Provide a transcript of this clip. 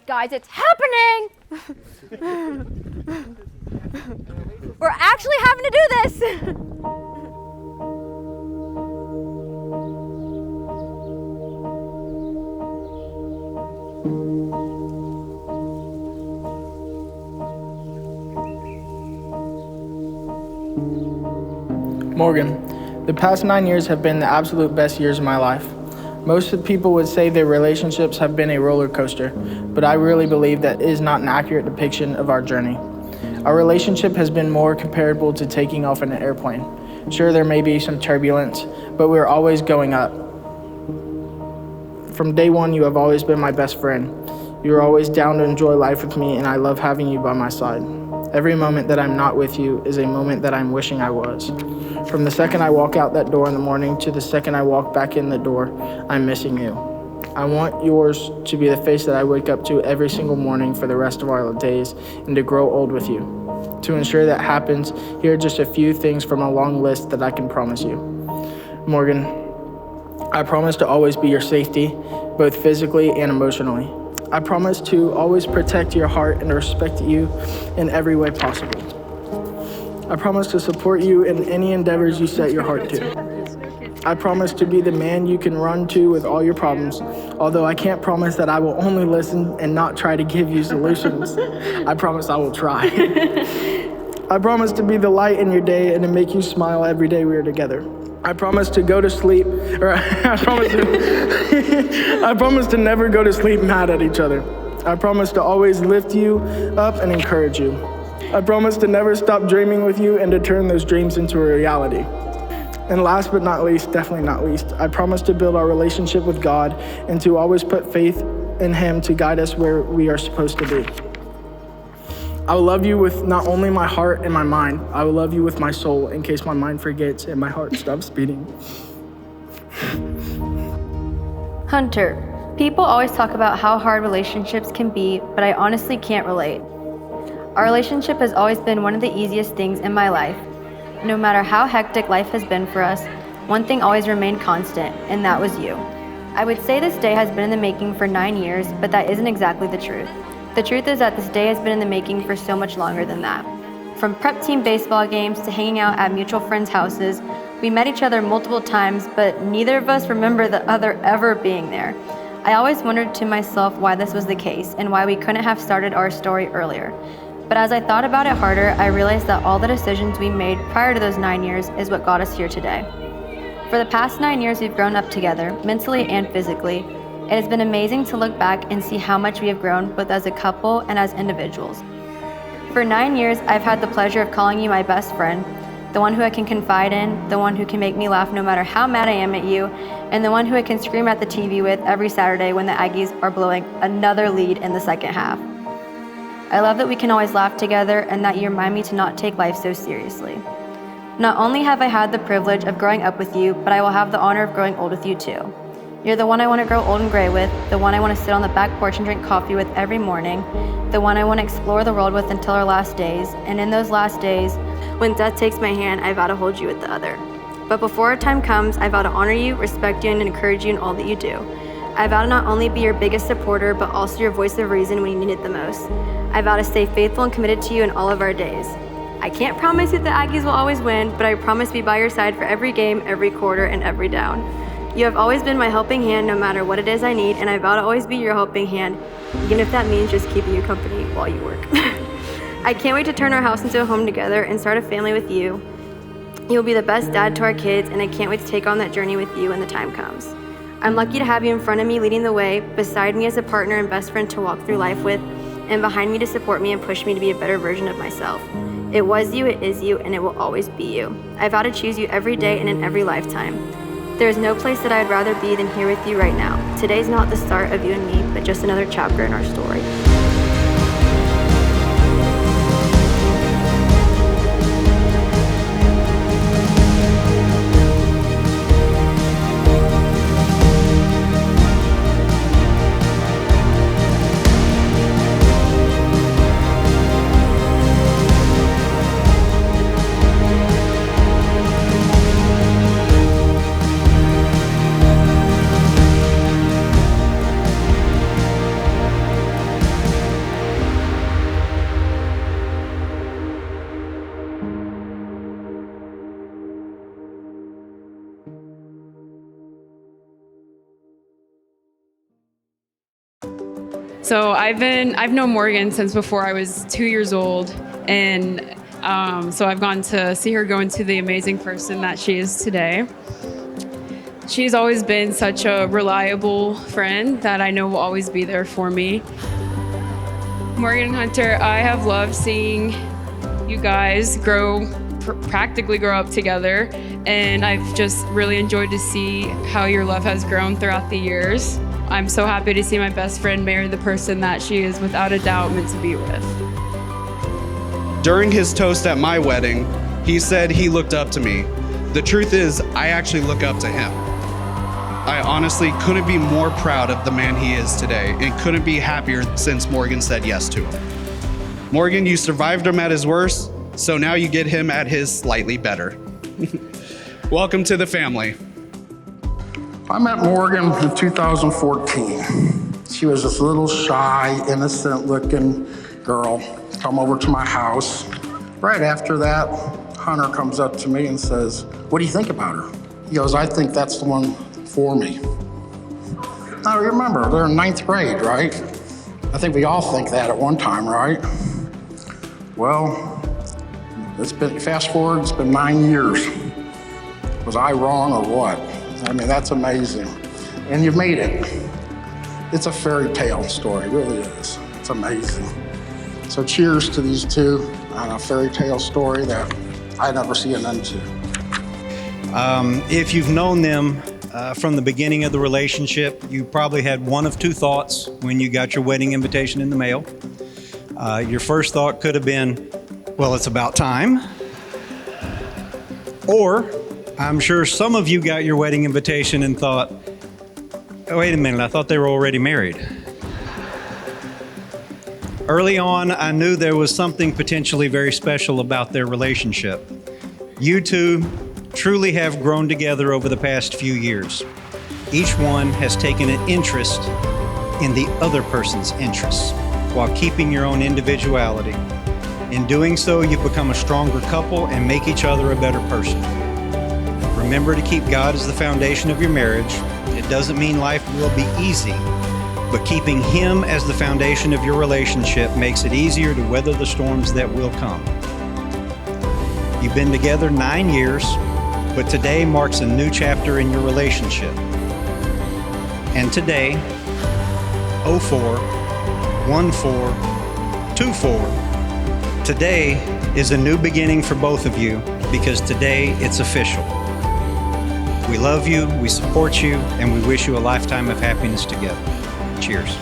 Guys, it's happening! We're actually having to do this! Morgan, the past 9 years have been the absolute best years of my life. Most of the people would say their relationships have been a roller coaster, but I really believe that is not an accurate depiction of our journey. Our relationship has been more comparable to taking off in an airplane. Sure, there may be some turbulence, but we're always going up. From day one, you have always been my best friend. You are always down to enjoy life with me, and I love having you by my side. Every moment that I'm not with you is a moment that I'm wishing I was. From the second I walk out that door in the morning to the second I walk back in the door, I'm missing you. I want yours to be the face that I wake up to every single morning for the rest of our days and to grow old with you. To ensure that happens, here are just a few things from a long list that I can promise you. Morgan, I promise to always be your safety, both physically and emotionally. I promise to always protect your heart and respect you in every way possible. I promise to support you in any endeavors you set your heart to. I promise to be the man you can run to with all your problems, although I can't promise that I will only listen and not try to give you solutions. I promise I will try. I promise to be the light in your day and to make you smile every day we are together. I promise to go to sleep, I promise to never go to sleep mad at each other. I promise to always lift you up and encourage you. I promise to never stop dreaming with you and to turn those dreams into a reality. And last but not least, definitely not least, I promise to build our relationship with God and to always put faith in Him to guide us where we are supposed to be. I will love you with not only my heart and my mind, I will love you with my soul in case my mind forgets and my heart stops beating. Hunter, people always talk about how hard relationships can be, but I honestly can't relate. Our relationship has always been one of the easiest things in my life. No matter how hectic life has been for us, one thing always remained constant, and that was you. I would say this day has been in the making for 9 years, but that isn't exactly the truth. The truth is that this day has been in the making for so much longer than that. From prep team baseball games to hanging out at mutual friends' houses, we met each other multiple times, but neither of us remember the other ever being there. I always wondered to myself why this was the case and why we couldn't have started our story earlier. But as I thought about it harder, I realized that all the decisions we made prior to those 9 years is what got us here today. For the past 9 years, we've grown up together, mentally and physically. It has been amazing to look back and see how much we have grown, both as a couple and as individuals. For 9 years, I've had the pleasure of calling you my best friend, the one who I can confide in, the one who can make me laugh no matter how mad I am at you, and the one who I can scream at the TV with every Saturday when the Aggies are blowing another lead in the second half. I love that we can always laugh together and that you remind me to not take life so seriously. Not only have I had the privilege of growing up with you, but I will have the honor of growing old with you too. You're the one I want to grow old and gray with, the one I want to sit on the back porch and drink coffee with every morning, the one I want to explore the world with until our last days, and in those last days, when death takes my hand, I vow to hold you with the other. But before our time comes, I vow to honor you, respect you, and encourage you in all that you do. I vow to not only be your biggest supporter, but also your voice of reason when you need it the most. I vow to stay faithful and committed to you in all of our days. I can't promise you the Aggies will always win, but I promise to be by your side for every game, every quarter, and every down. You have always been my helping hand no matter what it is I need, and I vow to always be your helping hand, even if that means just keeping you company while you work. I can't wait to turn our house into a home together and start a family with you. You will be the best dad to our kids, and I can't wait to take on that journey with you when the time comes. I'm lucky to have you in front of me leading the way, beside me as a partner and best friend to walk through life with, and behind me to support me and push me to be a better version of myself. It was you, it is you, and it will always be you. I vow to choose you every day and in every lifetime. There is no place that I'd rather be than here with you right now. Today's not the start of you and me, but just another chapter in our story. So I've known Morgan since before I was 2 years old, and so I've gone to see her grow into the amazing person that she is today. She's always been such a reliable friend that I know will always be there for me. Morgan and Hunter, I have loved seeing you guys practically grow up together, and I've just really enjoyed to see how your love has grown throughout the years. I'm so happy to see my best friend marry the person that she is without a doubt meant to be with. During his toast at my wedding, he said he looked up to me. The truth is, I actually look up to him. I honestly couldn't be more proud of the man he is today and couldn't be happier since Morgan said yes to him. Morgan, you survived him at his worst, so now you get him at his slightly better. Welcome to the family. I met Morgan in 2014. She was this little shy, innocent-looking girl come over to my house. Right after that, Hunter comes up to me and says, "What do you think about her?" He goes, "I think that's the one for me." Now remember, they're in 9th grade, right? I think we all think that at one time, right? Well, fast forward, it's been 9 years. Was I wrong or what? I mean, that's amazing. And you've made it. It's a fairy tale story, it really is. It's amazing. So cheers to these two on a fairy tale story that I never see an end to. If you've known them from the beginning of the relationship, you probably had one of two thoughts when you got your wedding invitation in the mail. Your first thought could have been, well, it's about time. Or I'm sure some of you got your wedding invitation and thought, oh, wait a minute, I thought they were already married. Early on, I knew there was something potentially very special about their relationship. You two truly have grown together over the past few years. Each one has taken an interest in the other person's interests while keeping your own individuality. In doing so, you've become a stronger couple and make each other a better person. Remember to keep God as the foundation of your marriage. It doesn't mean life will be easy, but keeping Him as the foundation of your relationship makes it easier to weather the storms that will come. You've been together 9 years, but today marks a new chapter in your relationship. And today, 04-14-24, today is a new beginning for both of you because today it's official. We love you, we support you, and we wish you a lifetime of happiness together. Cheers.